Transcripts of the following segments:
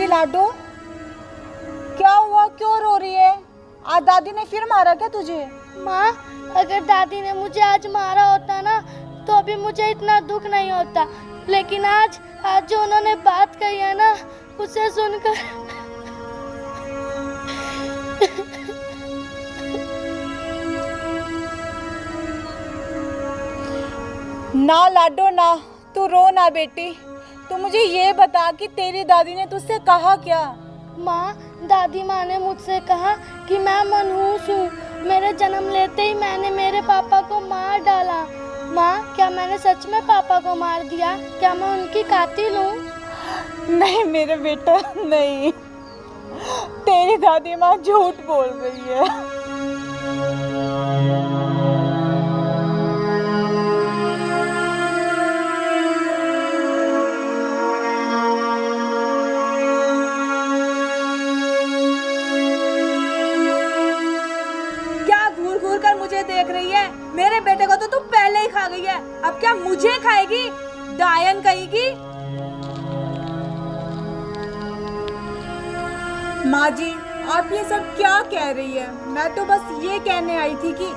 लाडो, क्या हुआ, क्यों रो रही है? आज दादी ने फिर मारा क्या तुझे? माँ, अगर दादी ने मुझे आज मारा होता ना तो अभी मुझे इतना दुख नहीं होता, लेकिन आज जो उन्होंने बात कही है ना उसे सुनकर ना लाडो ना, तू रो ना बेटी। तू मुझे ये बता कि तेरी दादी ने तुझसे कहा क्या? माँ, दादी माँ ने मुझसे कहा कि मैं मनहूस हूँ। मेरे जन्म लेते ही मैंने मेरे पापा को मार डाला। माँ, क्या मैंने सच में पापा को मार दिया? क्या मैं उनकी कातिल हूँ? नहीं मेरे बेटा, नहीं, तेरी दादी माँ झूठ बोल रही है। मुझे देख रही है? मेरे बेटे को तो तू पहले ही खा गई है, अब क्या मुझे खाएगी? डायन कहेगी। माँ जी, आप ये सब क्या कह रही है? मैं तो बस ये कहने आई थी कि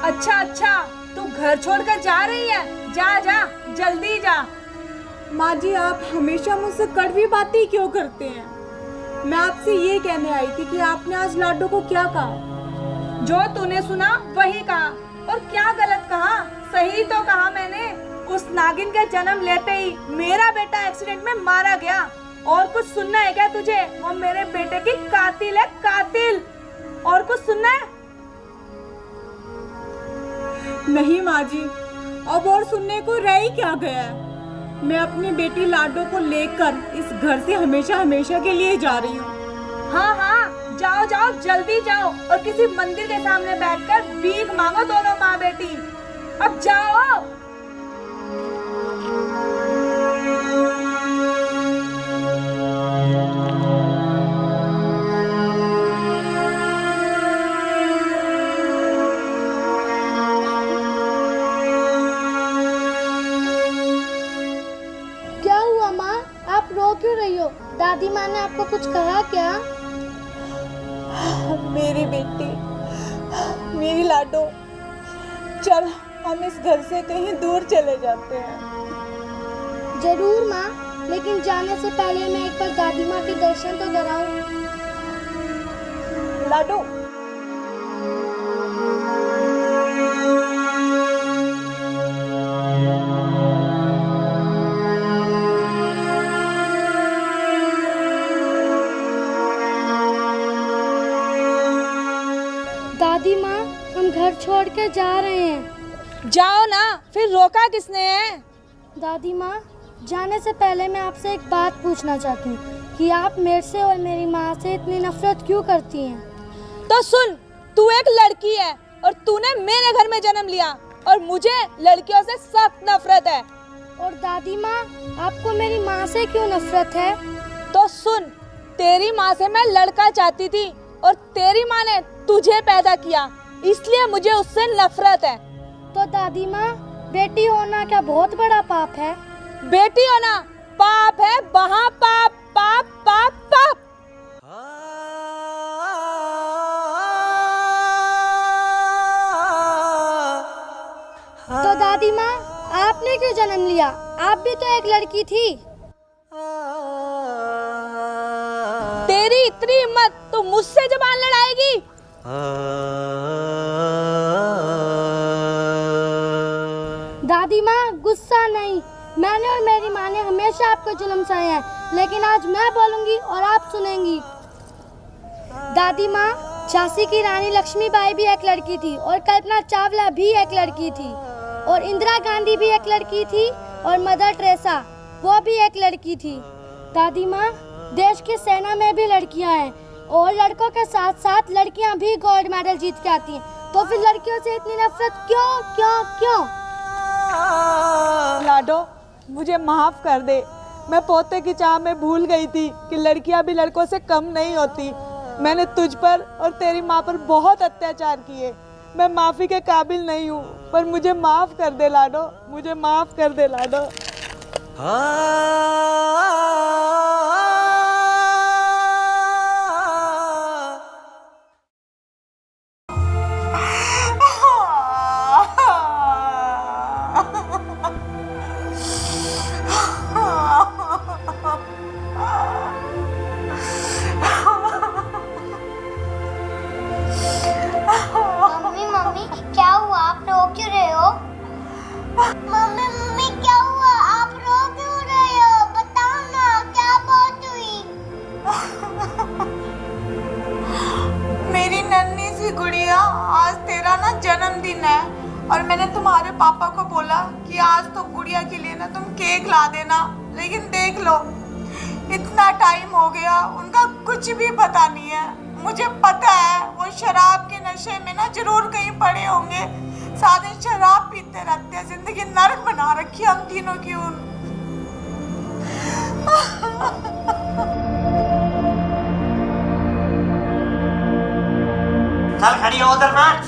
अच्छा, तू घर छोड़कर जा रही है? जा जा, जल्दी जा। माँ जी, आप हमेशा मुझसे कड़वी बातें क्यों करते हैं? मैं आपसे ये कहने आई थी कि आपने आज लाडो को क्या कहा? जो तूने सुना वही कहा। और क्या गलत कहा? सही तो कहा मैंने। उस नागिन के जन्म लेते ही मेरा बेटा एक्सीडेंट में मारा गया। और कुछ सुनना है क्या तुझे? वो मेरे बेटे की कातिल है, कातिल। और कुछ सुनना है? नहीं माँ जी, अब और सुनने को रह ही क्या गया है। मैं अपनी बेटी लाडो को लेकर इस घर से हमेशा हमेशा के लिए जा रही हूँ। हाँ, जाओ जाओ, जल्दी जाओ और किसी मंदिर के सामने बैठकर भीख मांगो दोनों माँ बेटी। अब जाओ। क्या हुआ माँ, आप रो क्यों रही हो? दादी माँ ने आपको कुछ कहा क्या? मेरी बेटी, मेरी लाडो, चल हम इस घर से कहीं दूर चले जाते हैं। जरूर माँ, लेकिन जाने से पहले मैं एक बार दादी माँ के दर्शन तो कराऊं। लाडो, दादी माँ, हम घर छोड़ के जा रहे हैं। जाओ ना, फिर रोका किसने है? दादी माँ, जाने से पहले मैं आपसे एक बात पूछना चाहती हूँ कि आप मेरे से और मेरी माँ से इतनी नफरत क्यों करती हैं? तो सुन, तू एक लड़की है और तूने मेरे घर में जन्म लिया और मुझे लड़कियों से सख्त नफरत है। और दादी माँ, आपको मेरी माँ से क्यों नफरत है? तो सुन, तेरी माँ से मैं लड़का चाहती थी और तेरी माँ ने तुझे पैदा किया, इसलिए मुझे उससे नफरत है। तो दादी माँ, बेटी होना क्या बहुत बड़ा पाप है? बेटी होना पाप है, महापाप, पाप पाप पाप। तो दादी माँ, आपने क्यों जन्म लिया? आप भी तो एक लड़की थी। तेरी इतनी हिम्मत, तो मुझसे जबान लड़ाएगी? दादी माँ, गुस्सा नहीं। मैंने और मेरी माँ ने हमेशा आपको जुल्म सहे हैं, लेकिन आज मैं बोलूंगी और आप सुनेंगी। दादी माँ, झांसी की रानी लक्ष्मीबाई भी एक लड़की थी और कल्पना चावला भी एक लड़की थी और इंदिरा गांधी भी एक लड़की थी और मदर टेरेसा वो भी एक लड़की थी। दादी माँ, देश की सेना में भी लड़कियाँ हैं और लड़कों के साथ साथ लड़कियाँ भी गोल्ड मेडल जीत के आती हैं। तो फिर लड़कियों से इतनी नफरत क्यों क्यों क्यों? लाडो, मुझे माफ कर दे। मैं पोते की चाह में भूल गई थी कि लड़कियां भी लड़कों से कम नहीं होती। मैंने तुझ पर और तेरी माँ पर बहुत अत्याचार किए। मैं माफी के काबिल नहीं हूँ, पर मुझे माफ कर दे लाडो, मुझे माफ कर दे लाडो। जन्मदिन है और मैंने तुम्हारे पापा को बोला कि आज तो गुड़िया के लिए ना तुम केक ला देना, लेकिन देख लो इतना टाइम हो गया उनका कुछ भी पता नहीं है। मुझे पता है वो शराब के नशे में ना जरूर कहीं पड़े होंगे, सारे शराब पीते रहते हैं, जिंदगी नर्क बना रखी है हम तीनों की। चल खड़ी हो उधर बैठ।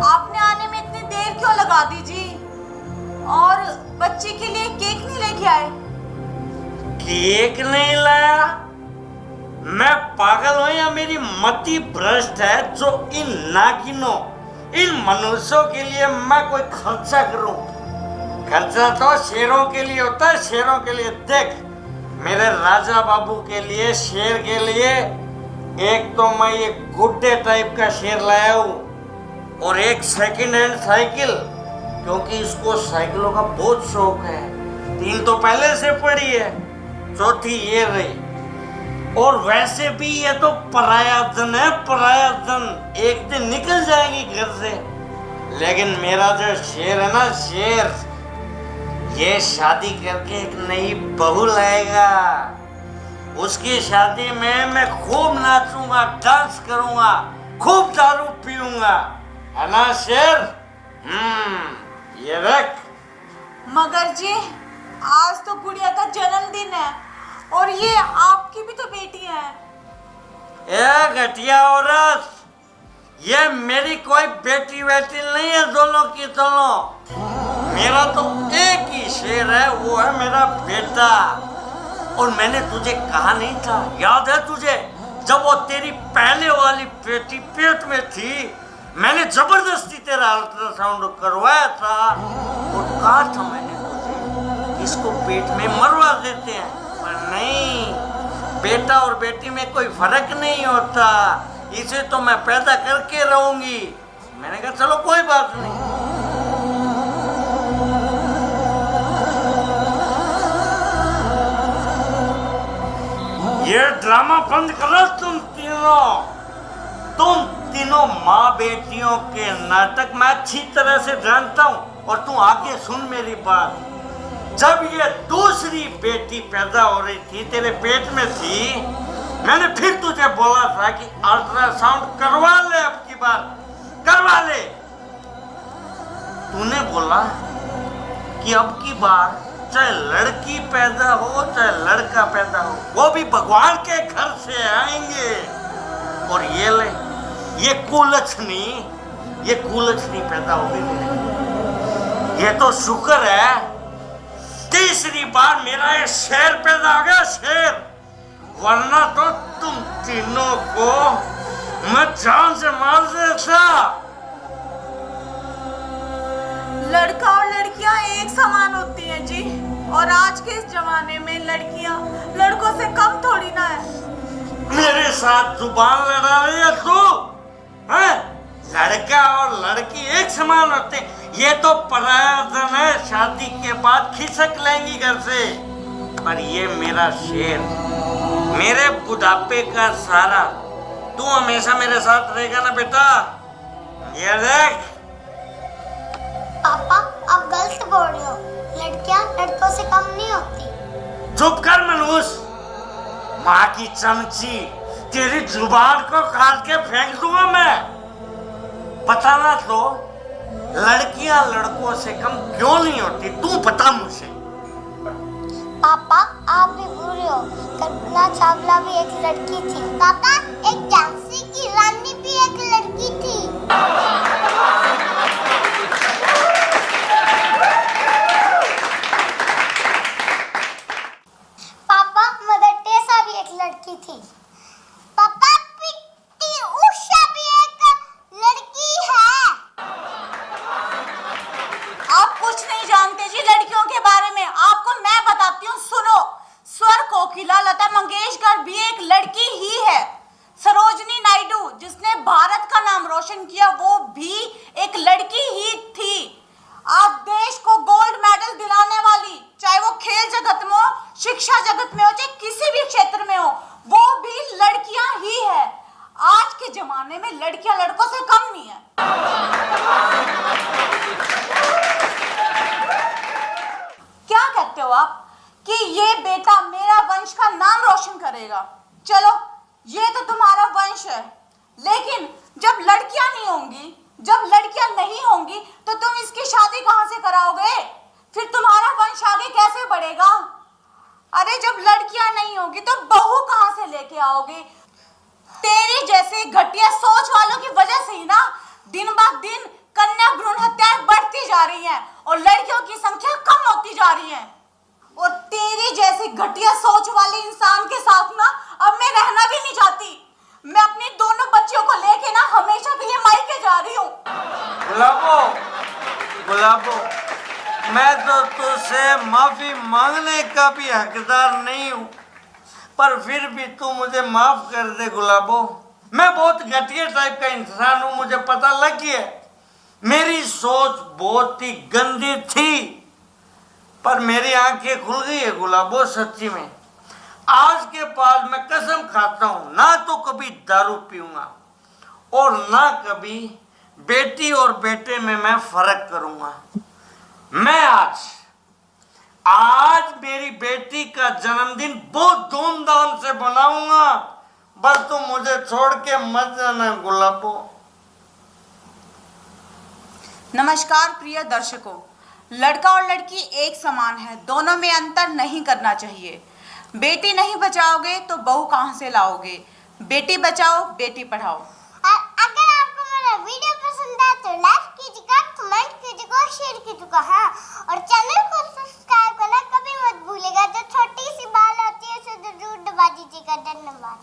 आपने आने में इतनी देर क्यों लगा दी जी? और बच्चे के लिए केक नहीं लेके आए? केक नहीं लाया? मैं पागल हूं या मेरी मति भ्रष्ट है जो इन नागिनों, इन मनुष्यों के लिए मैं कोई खर्चा करूं? खर्चा तो शेरों के लिए होता है, शेरों के लिए। देख मेरे राजा बाबू के लिए, शेर के लिए एक तो मैं ये गुड्डे टाइप का शेर लाया हूँ और एक सेकंड हैंड साइकिल, क्योंकि इसको साइकिलों का बहुत शौक है। 3 तो पहले से पड़ी है, चौथी ये रही। और वैसे भी ये तो पराया धन है, पराया धन। एक दिन निकल जाएगी घर से। लेकिन मेरा जो शेर है ना, शेर, ये शादी करके एक नई बहू लाएगा। उसकी शादी में मैं खूब नाचूंगा, डांस करूंगा, खूब दारू पीऊंगा, है ना शेर? ये रख। मगर जी आज तो गुड़िया का जन्मदिन है और ये आपकी भी तो बेटी है। ए घटिया औरत, ये मेरी कोई बेटी बेटी नहीं है, दोनों की दोनों। मेरा तो एक ही शेर है, वो है मेरा बेटा। और मैंने तुझे कहा नहीं था, याद है तुझे, जब वो तेरी पहले वाली बेटी पेट में थी, मैंने जबरदस्ती तेरा अल्ट्रासाउंड करवाया था और कहा था मैंने तुझे इसको पेट में मरवा देते हैं, पर नहीं, बेटा और बेटी में कोई फर्क नहीं होता, इसे तो मैं पैदा करके रहूंगी। मैंने कहा चलो कोई बात नहीं। ये ड्रामा बंद करो तुम तीनों माँ बेटियों के नाटक मैं अच्छी तरह से जानता हूँ। और तू आगे सुन मेरी बात। जब ये दूसरी बेटी पैदा हो रही थी, तेरे पेट में थी, मैंने फिर तुझे बोला था कि अल्ट्रासाउंड करवा ले, अब की बार करवा ले। तूने बोला कि अब की बार चाहे लड़की पैदा हो चाहे लड़का पैदा हो, वो भी भगवान के घर से आएंगे। और ये ले, ये कुलछनी पैदा हो गई। ये तो शुक्र है तीसरी बार मेरा ये शेर पैदा हो गया, शेर, वरना तो तुम तीनों को मैं जान से मार देता। लड़का और लड़कियां एक समान होती हैं जी, और आज के इस जमाने में लड़कियां लड़कों से कम थोड़ी ना है। मेरे साथ जुबान लड़ा रही है तू? हैं? लड़का और लड़की एक समान होते, ये तो पराया धन है, शादी के बाद खिसक लेंगी घर से। पर ये मेरा शेर, मेरे बुढ़ापे का सहारा, तू हमेशा मेरे साथ रहेगा ना बेटा? ये देख। पापा आप गलत बोल रहे हो, लड़कियां लड़कों से कम नहीं होती। चुप कर मनूस, माँ की चमची, तेरी जुबान को काट के फेंक दूंगा मैं। बताना तो, लड़कियां लड़कों से कम क्यों नहीं होती, तू बता मुझे। पापा आप भी बुरे हो, कल्पना चावला भी एक लड़की थी। पापा एक झांसी की रानी भी एक लड़की थी। पापा मदर टेरेसा भी एक लड़की थी। पापा पीटी उषा भी एक लड़की है। आप कुछ नहीं जानते जी लड़कियों के बारे में, आपको मैं बताती हूँ, सुनो। स्वर कोकिला लता मंगेशकर भी एक लड़की ही है। सरोजनी नायडू जिसने भारत का नाम रोशन किया, वो भी कि ये बेटा मेरा वंश का नाम रोशन करेगा। चलो ये तो तुम्हारा वंश है, लेकिन जब लड़कियां नहीं होंगी, जब लड़कियां नहीं होंगी तो तुम इसकी शादी कहां से कराओगे? फिर तुम्हारा वंश आगे कैसे बढ़ेगा? अरे जब लड़कियां नहीं होगी तो बहू कहां से लेके आओगे? तेरी जैसे घटिया सोच वालों की वजह से ही ना दिन ब दिन कन्या भ्रूण हत्याएं बढ़ती जा रही हैं और लड़कियों की संख्या कम होती जा रही है। और तेरी जैसी घटिया सोच वाले इंसान के साथ ना अब मैं रहना भी नहीं चाहती। मैं अपनी दोनों बच्चियों को लेके ना हमेशा के लिए मायके जा रही हूँ। गुलाबो, गुलाबो, मैं तो तुझसे माफी मांगने का भी हकदार नहीं हूँ, पर फिर भी तू मुझे माफ कर दे गुलाबो। मैं बहुत घटिया टाइप का इंसान हूँ, मुझे पता लग गया। मेरी सोच बहुत ही गंदी थी, पर मेरी आंखें खुल गई है गुलाबो। सच्ची में आज के बाद मैं कसम खाता हूँ, ना तो कभी दारू पीऊंगा और ना कभी बेटी और बेटे में मैं फर्क करूंगा। मैं आज मेरी बेटी का जन्मदिन बहुत धूमधाम से मनाऊंगा, बस तुम मुझे छोड़ के मत जाना गुलाबो। नमस्कार प्रिय दर्शकों, लड़का और लड़की एक समान है, दोनों में अंतर नहीं करना चाहिए। बेटी नहीं बचाओगे तो बहू कहां से लाओगे? बेटी बचाओ, बेटी पढ़ाओ। अगर आपको मेरा वीडियो पसंद आए तो लाइक कीजिएगा, कमेंट कीजिएगा, शेयर कीजिएगा, हाँ, और चैनल को सब्सक्राइब करना कभी मत भूलिएगा। जो छोटी सी बाल होती है उसे जरूर दबा दीजिएगा। धन्यवाद।